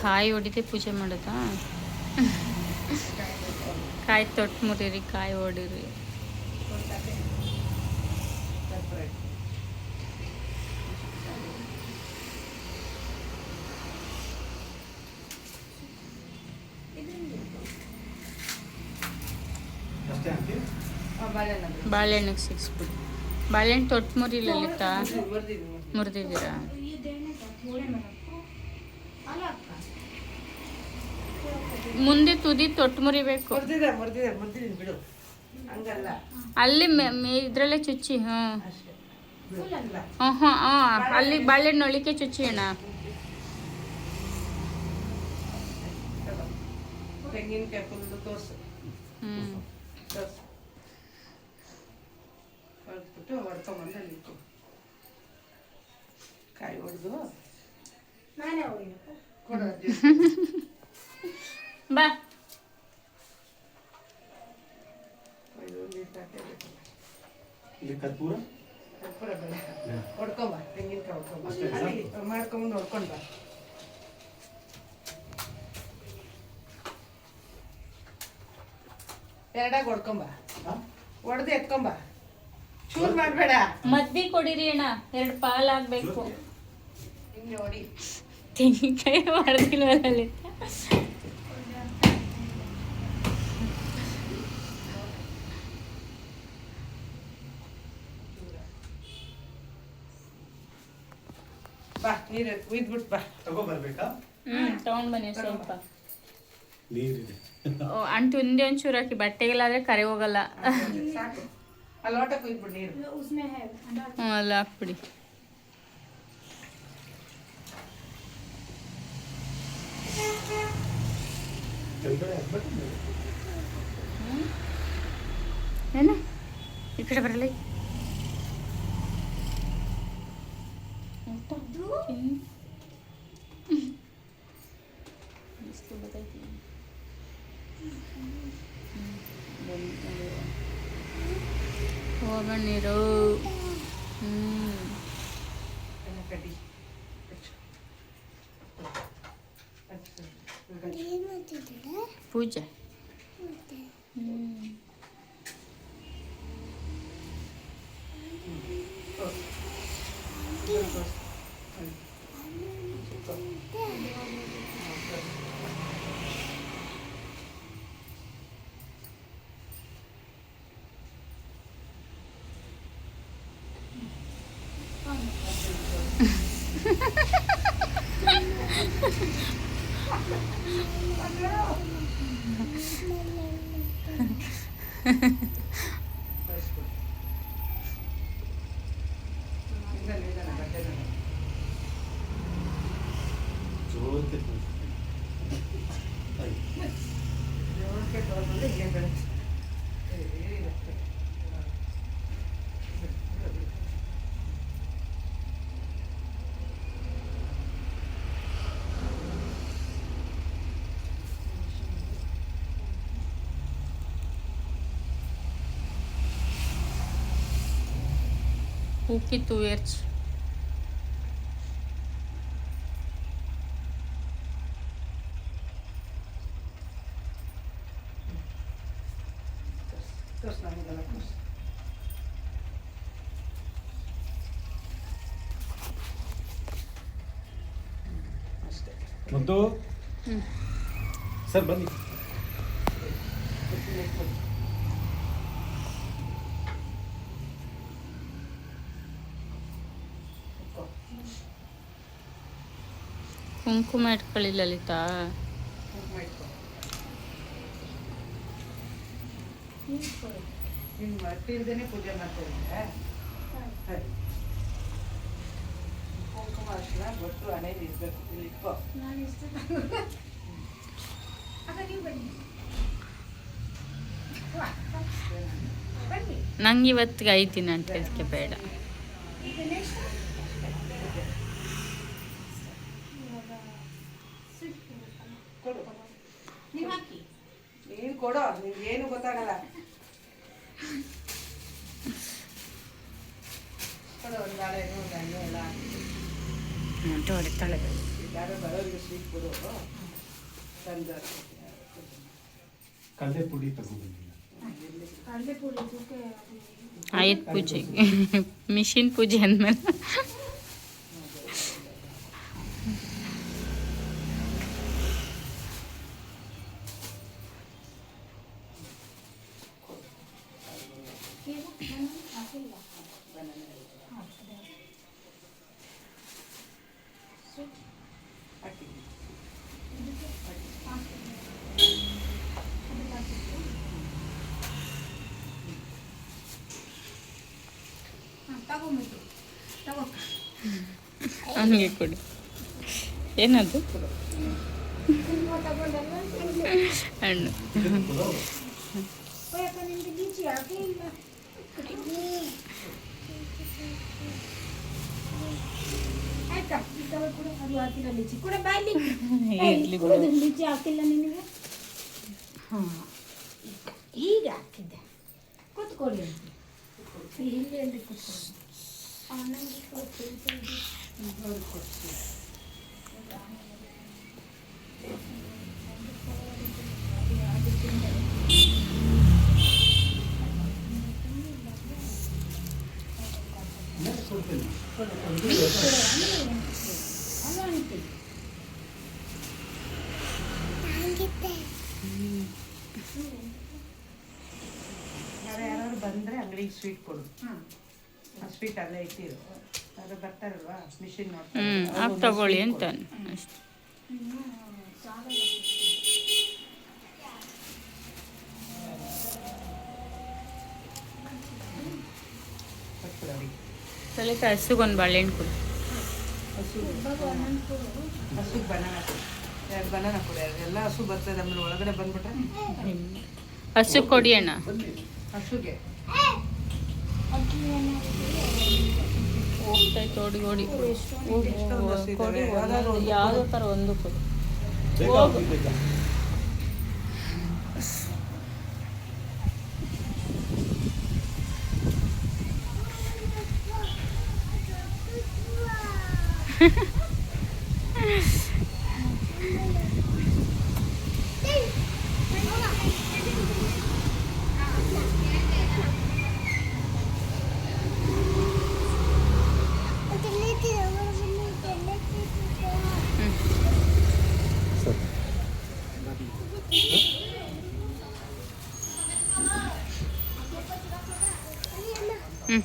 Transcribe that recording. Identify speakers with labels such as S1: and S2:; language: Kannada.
S1: ಕಾಯಿ ಹೊಡಿತೆ ಪೂಜೆ ಮಾಡೋದಾ? ಕಾಯಿ ತೊಟ್ಟು ಮುರಿರಿ, ಕಾಯಿ ಹೊಡಿರಿ. ಬಾಳೆಹಣ್ಣಿಗೆ ಸಿಕ್ಸ್ಬಿಡಿ. ಬಾಳೆಹಣ್ಣು ತೊಟ್ಟು ಮುರಿ ಲಲಿತಾ. ಮುರಿದಿದ್ದೀರಾ? ಮುಂದೆ ತುದಿ ತೊಟ್ಟು ಮುರಿಬೇಕು. ಅಲ್ಲಿ ಇದ್ರಲ್ಲೇ ಚುಚ್ಚಿ. ಹಾಂ ಹಾಂ ಹಾಂ, ಅಲ್ಲಿ ಬಾಳೆಹಣ್ಣು ಒಳಿಕೆ ಚುಚ್ಚಿ ಅಣ್ಣ.
S2: ಕಾಯಿ ಹೊಡೆದು
S1: ಬಾ.
S2: ಹೊಡ್ಕೊಂಬ, ತೆಂಗಿನಕಾಯಿ ಹೊಡ್ಕೊಂಬ, ಮಾಡ್ಕೊಂಬಂದು ಹೊಡ್ಕೊಂಡ್ ಬಾ. ಎರಡಾಗ ಹೊಡ್ಕೊಂಬ, ಹೊಡೆದು ಎತ್ಕೊಂಬ, ಚೂರ್ ಮಾಡ್ಬೇಡ.
S1: ಮದ್ದಿ ಕೊಡಿರಿ ಅಣ್ಣ, 2 ಪಾಲ್ ಆಗ್ಬೇಕು.
S2: ಹಿಂಗೆ ಹೊಡಿ.
S1: ತೆಂಗಿನಕಾಯಿ ಹೊಡೆದಿಲ್ವಲ್ಲ.
S2: ಬಾ, ನೀರು ಉಯ್ದ್ಬಿಟ್ಟು ಬಾ.
S3: ತಗೊಂಡ್ಬರ್ಬೇಕಾ?
S1: ತಗೊಂಡ್ ಬನ್ನಿ ಸ್ವಲ್ಪ.
S3: ನೀರಿದೆ.
S1: ಅಂಟು ಒಂದೇ ಒಂಚೂರು ಹಾಕಿ, ಬಟ್ಟೆಗೆಲ್ಲಾದ್ರೆ ಕರೆ ಹೋಗಲ್ಲ.
S2: ಸಾಕು, ಆ ಲೋಟಕ್ಕೆ ಉಯ್ದ್ಬಿಡು ನೀರು.
S1: ಹ್ಞೂ, ಅಲ್ಲ ಹಾಕ್ಬಿಡಿ. ಏನು ಈ ಕಡೆ ಬರಲ್ಲ. ಹೋಗೋಣ ನೀರು.
S2: ಕಡ್ಡಿ
S1: ಪೂಜೆ. Hoekje weer.
S3: ಮುದ್ದು ಸರ್ ಬನ್ನಿ.
S1: ಕುಂಕುಮ ಇಟ್ಕೊಳ್ಳಿ ಲಲಿತಾ.
S2: ಮಟ್ಟಿಲ್ದೇನೆ ಪೂಜೆ ಮಾಡ್ತಾ ಕುಂಕುಮ ಅರ್ಶಿನ ಬೊಟ್ಟು ಹಣೆದು ಇರ್ಬೇಕು. ಇಲ್ಲಿ ಇಟ್ಕೋ.
S1: ನಂಗೆ ಇವತ್ತಿಗೆ 5 ದಿನ ಅಂತ ಇದಕ್ಕೆ ಬೇಡ.
S2: ನೀನು ಕೊಡೋ, ನಿಮ್ಗೆ ಏನು ಗೊತ್ತಾಗಲ್ಲ. ಕೊಡೋ, ಒಂದು ಬಾಳೆಹಣ್ಣು, ಒಂದು ಹಣ್ಣು ಎಲ್ಲ
S1: ಹೊಡಿತಾಳೆ.
S2: ಯಾರೋ ಬರೋರಿಗೆ ಸ್ವೀಟ್ ಕೊಡು. ತಂದು
S3: ಕಡಲೆ ಪುಡಿ ತಗೊಂಡ್ಬಂದಿಲ್ಲ.
S1: ಆಯ್ತು ಪೂಜೆಗೆ ಮಿಷಿನ್ ಪೂಜೆ ಅಂದಮೇಲೆ ಹಂಗೆ ಕೊಡಿ. ಏನದು ಹಣ್ಣು ಇರ್ಲಿ ಬಿಡು.
S4: ಈಗ ಹಾಕಿದ್ದೆ ಕೂತ್ಕೊಳ್ಳಿ ಇಲ್ಲಿ ಕೂತ್ಕೊಳ್ಳಿ
S2: ಯಾರು ಬಂದರೆ ಅಂಗಡಿಗೆ ಸ್ವೀಟ್ ಕೊಡು. ಆ ಸ್ವೀಟ್ ಅಲ್ಲೇ ಇಟ್ಟಿರು. ಯಾರು ಬರ್ತಾರಲ್ವಾ ಮಿಷಿನ್
S1: ಆಗ ತಗೊಳ್ಳಿ ಅಂತ ಅಷ್ಟೆ. ತಲೆಕಾಯಿ ಹಸುಗೊಂದು ಬಾಳೆಹಣ್ಣು ಕೊಡು.
S2: ಹಸುಗೆ ಬನಾನ ಕೊಡು. 2 ಬನಾನ ಕೊಡು. ಎಲ್ಲ ಹಸು ಬರ್ತದೆ. ಆಮೇಲೆ ಒಳಗಡೆ ಬಂದ್ಬಿಟ್ರೆ
S1: ಹಸು ಕೊಡಿ ಅಣ್ಣ.
S2: ಹಸುಗೆ
S1: ಹೋಗ್ತಾಯ್ತು ಓಡಿ ಓಡಿ
S2: ಎಷ್ಟೊಂದು ಹಸು
S1: ಕೊಡಿ.
S2: ಇದಾವೆ.
S1: ಯಾವುದೋ ಥರ ಒಂದು ಕೊಡಿ.
S3: ಬೇಕಾ? ಬೇಕಾ?
S1: ಹ್ಞೂ